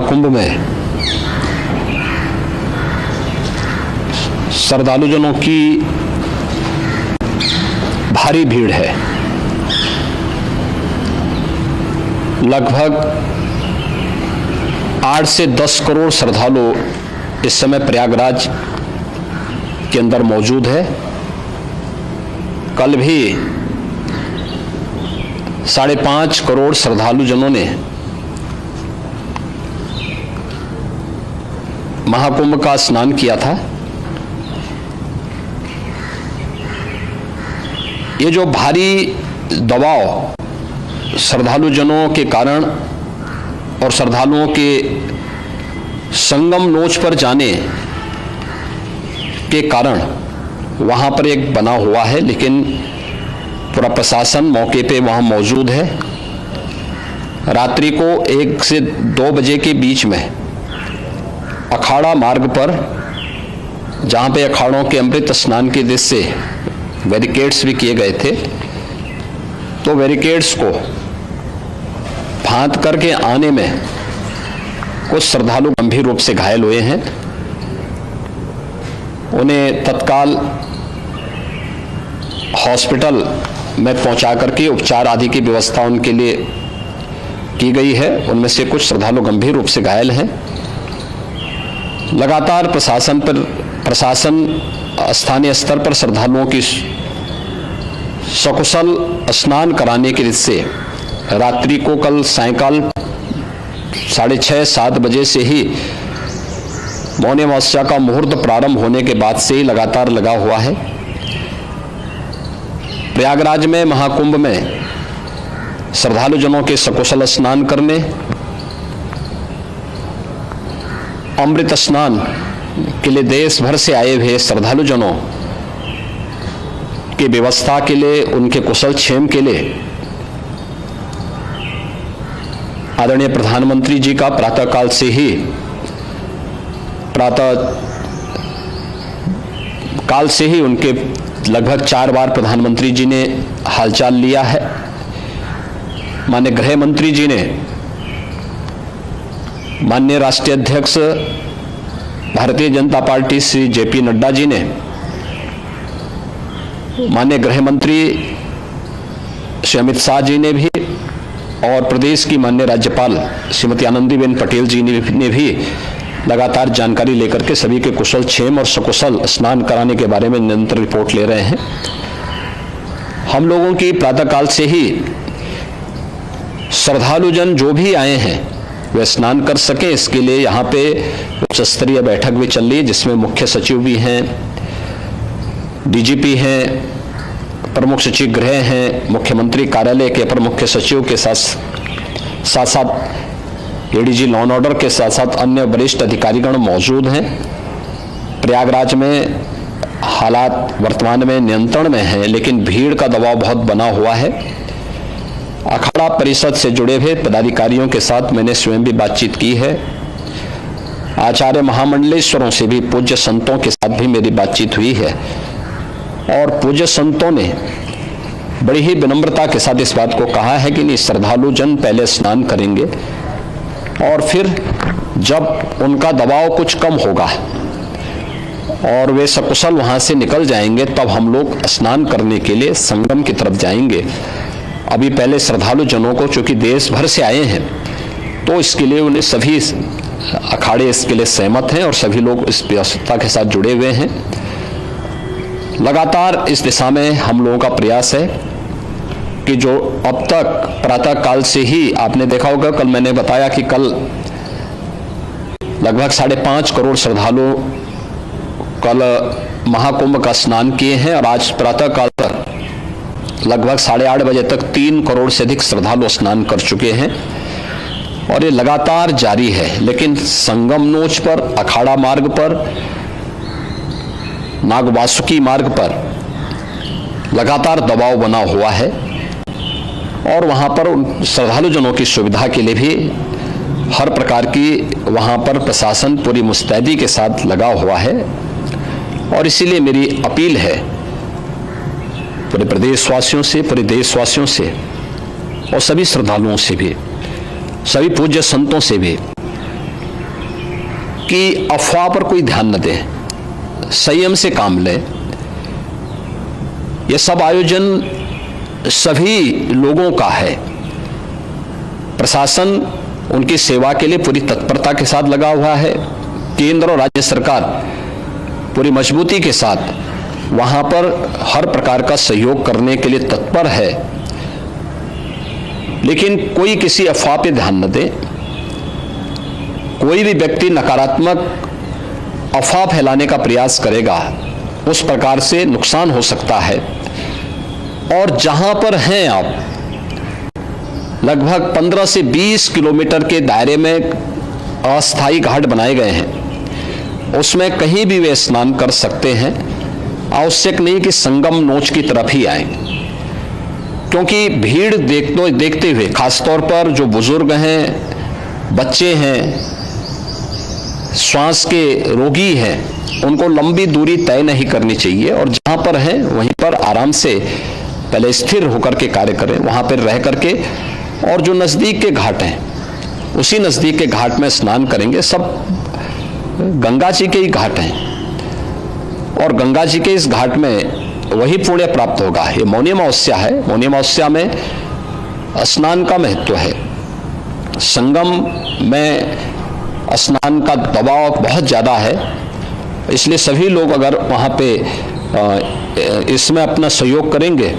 महाकुंभ में श्रद्धालुजनों की भारी भीड़ है। लगभग 8 से 10 करोड़ श्रद्धालु इस समय प्रयागराज के अंदर मौजूद है। कल भी 5.5 करोड़ श्रद्धालुजनों ने महाकुंभ का स्नान किया था। ये जो भारी दबाव श्रद्धालुजनों के कारण और श्रद्धालुओं के संगम नोच पर जाने के कारण वहां पर एक बना हुआ है, लेकिन पूरा प्रशासन मौके पे वहां मौजूद है। रात्रि को 1 से 2 बजे के बीच में अखाड़ा मार्ग पर, जहां पे अखाड़ों के अमृत स्नान के दृश्य से बैरिकेड्स भी किए गए थे, तो बैरिकेड्स को फांद करके आने में कुछ श्रद्धालु गंभीर रूप से घायल हुए हैं। उन्हें तत्काल हॉस्पिटल में पहुंचा करके उपचार आदि की व्यवस्था उनके लिए की गई है। उनमें से कुछ श्रद्धालु गंभीर रूप से घायल हैं। लगातार प्रशासन स्थानीय स्तर पर श्रद्धालुओं की सकुशल स्नान कराने के दृष्टि से रात्रि को कल सायंकाल 6:30-7 बजे से ही मौनी अमावस्या का मुहूर्त प्रारंभ होने के बाद से ही लगातार लगा हुआ है। प्रयागराज में महाकुंभ में श्रद्धालुजनों के सकुशल स्नान करने, अमृत स्नान के लिए देश भर से आए हुए श्रद्धालुजनों की व्यवस्था के लिए, उनके कुशल क्षेम के लिए आदरणीय प्रधानमंत्री जी का प्रातःकाल से ही उनके लगभग 4 बार प्रधानमंत्री जी ने हालचाल लिया है। माननीय गृह मंत्री जी ने, माननीय राष्ट्रीय अध्यक्ष भारतीय जनता पार्टी श्री JP नड्डा जी ने, माननीय गृह मंत्री श्री अमित शाह जी ने भी, और प्रदेश की माननीय राज्यपाल श्रीमती आनंदीबेन पटेल जी ने भी लगातार जानकारी लेकर के सभी के कुशल क्षेम और सकुशल स्नान कराने के बारे में निरंतर रिपोर्ट ले रहे हैं। हम लोगों की प्रातःकाल से ही श्रद्धालुजन जो भी आए हैं वे स्नान कर सकें, इसके लिए यहाँ पे उच्च स्तरीय बैठक भी चल रही है, जिसमें मुख्य सचिव भी हैं, DGP हैं, प्रमुख सचिव गृह हैं, मुख्यमंत्री कार्यालय के अपर मुख्य सचिव के साथ ADG लॉ एंड ऑर्डर के साथ साथ अन्य वरिष्ठ अधिकारीगण मौजूद हैं। प्रयागराज में हालात वर्तमान में नियंत्रण में हैं, लेकिन भीड़ का दबाव बहुत बना हुआ है। अखाड़ा परिषद से जुड़े हुए पदाधिकारियों के साथ मैंने स्वयं भी बातचीत की है। आचार्य महामंडलेश्वरों से भी, पूज्य संतों के साथ भी मेरी बातचीत हुई है, और पूज्य संतों ने बड़ी ही विनम्रता के साथ इस बात को कहा है कि नहीं, श्रद्धालु जन पहले स्नान करेंगे और फिर जब उनका दबाव कुछ कम होगा और वे सकुशल वहां से निकल जाएंगे, तब हम लोग स्नान करने के लिए संगम की तरफ जाएंगे। अभी पहले श्रद्धालु जनों को, चूंकि देश भर से आए हैं, तो इसके लिए उन्हें सभी अखाड़े इसके लिए सहमत हैं और सभी लोग इस व्यवस्था के साथ जुड़े हुए हैं। लगातार इस दिशा में हम लोगों का प्रयास है कि जो अब तक प्रातः काल से ही आपने देखा होगा, कल मैंने बताया कि कल लगभग 5.5 करोड़ श्रद्धालु कल महाकुंभ का स्नान किए हैं, और आज प्रातः काल पर लगभग 8:30 बजे तक 3 करोड़ से अधिक श्रद्धालु स्नान कर चुके हैं, और ये लगातार जारी है। लेकिन संगम नोच पर, अखाड़ा मार्ग पर, नागवासुकी मार्ग पर लगातार दबाव बना हुआ है, और वहां पर श्रद्धालुजनों की सुविधा के लिए भी हर प्रकार की वहां पर प्रशासन पूरी मुस्तैदी के साथ लगा हुआ है। और इसीलिए मेरी अपील है पूरे प्रदेशवासियों से, पूरे देशवासियों से, और सभी श्रद्धालुओं से भी, सभी पूज्य संतों से भी, कि अफवाह पर कोई ध्यान न दें, संयम से काम लें। यह सब आयोजन सभी लोगों का है। प्रशासन उनकी सेवा के लिए पूरी तत्परता के साथ लगा हुआ है। केंद्र और राज्य सरकार पूरी मजबूती के साथ वहां पर हर प्रकार का सहयोग करने के लिए तत्पर है। लेकिन कोई किसी अफवाह पे ध्यान न दे। कोई भी व्यक्ति नकारात्मक अफवाह फैलाने का प्रयास करेगा, उस प्रकार से नुकसान हो सकता है। और जहां पर हैं आप, लगभग 15 से 20 किलोमीटर के दायरे में अस्थायी घाट बनाए गए हैं, उसमें कहीं भी वे स्नान कर सकते हैं। आवश्यक नहीं कि संगम नोच की तरफ ही आए, क्योंकि भीड़ देखते हुए, खासतौर पर जो बुजुर्ग हैं, बच्चे हैं, श्वास के रोगी हैं, उनको लंबी दूरी तय नहीं करनी चाहिए। और जहां पर हैं वहीं पर आराम से पहले स्थिर होकर के कार्य करें, वहां पर रह करके। और जो नजदीक के घाट हैं, उसी नजदीक के घाट में स्नान करेंगे। सब गंगा जी के ही घाट हैं और गंगा जी के इस घाट में वही पुण्य प्राप्त होगा। ये मौनी अमावस्या है। मौनी अमावस्या में स्नान का महत्व है। संगम में स्नान का दबाव बहुत ज़्यादा है, इसलिए सभी लोग अगर वहाँ पे इसमें अपना सहयोग करेंगे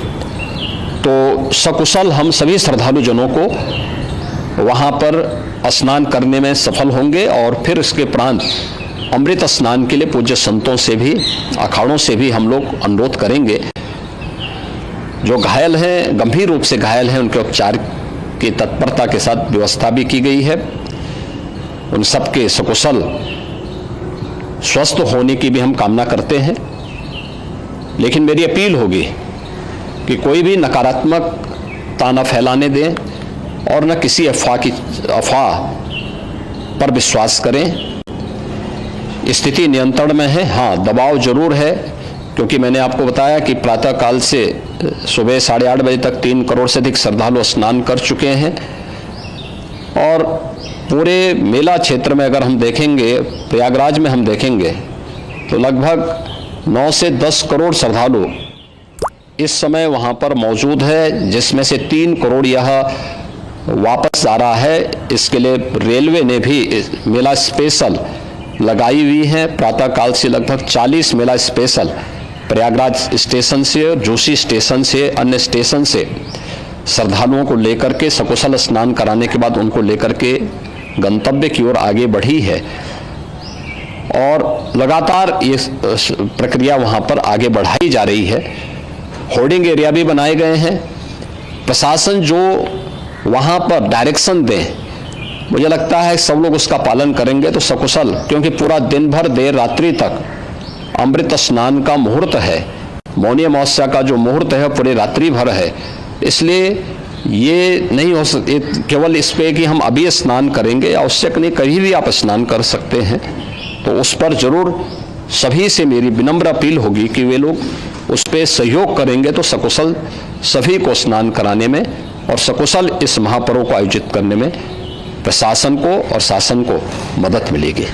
तो सकुशल हम सभी श्रद्धालु जनों को वहाँ पर स्नान करने में सफल होंगे। और फिर इसके उपरांत अमृत स्नान के लिए पूज्य संतों से भी, अखाड़ों से भी हम लोग अनुरोध करेंगे। जो घायल हैं, गंभीर रूप से घायल हैं, उनके उपचार की तत्परता के साथ व्यवस्था भी की गई है। उन सबके सकुशल स्वस्थ होने की भी हम कामना करते हैं। लेकिन मेरी अपील होगी कि कोई भी नकारात्मकता न फैलाने दें और न किसी अफवाह पर विश्वास करें। स्थिति नियंत्रण में है। हाँ, दबाव जरूर है, क्योंकि मैंने आपको बताया कि प्रातःकाल से सुबह 8:30 बजे तक 3 करोड़ से अधिक श्रद्धालु स्नान कर चुके हैं। और पूरे मेला क्षेत्र में अगर हम देखेंगे, प्रयागराज में हम देखेंगे, तो लगभग 9 से 10 करोड़ श्रद्धालु इस समय वहाँ पर मौजूद है, जिसमें से 3 करोड़ यह वापस आ रहा है। इसके लिए रेलवे ने भी मेला स्पेशल लगाई हुई है। प्रातःकाल से लगभग 40 मेला स्पेशल प्रयागराज स्टेशन से और जोशी स्टेशन से, अन्य स्टेशन से श्रद्धालुओं को लेकर के सकुशल स्नान कराने के बाद उनको लेकर के गंतव्य की ओर आगे बढ़ी है। और लगातार ये प्रक्रिया वहाँ पर आगे बढ़ाई जा रही है। होर्डिंग एरिया भी बनाए गए हैं। प्रशासन जो वहाँ पर डायरेक्शन दे, मुझे लगता है सब लोग उसका पालन करेंगे तो सकुशल, क्योंकि पूरा दिन भर देर रात्रि तक अमृत स्नान का मुहूर्त है। मौनी अमावस्या का जो मुहूर्त है पूरे रात्रि भर है। इसलिए ये नहीं हो सकते केवल इस पे कि हम अभी स्नान करेंगे, आवश्यक नहीं, कभी भी आप स्नान कर सकते हैं। तो उस पर जरूर सभी से मेरी विनम्र अपील होगी कि वे लोग उस पर सहयोग करेंगे तो सकुशल सभी को स्नान कराने में और सकुशल इस महापर्व को आयोजित करने में प्रशासन को और शासन को मदद मिलेगी।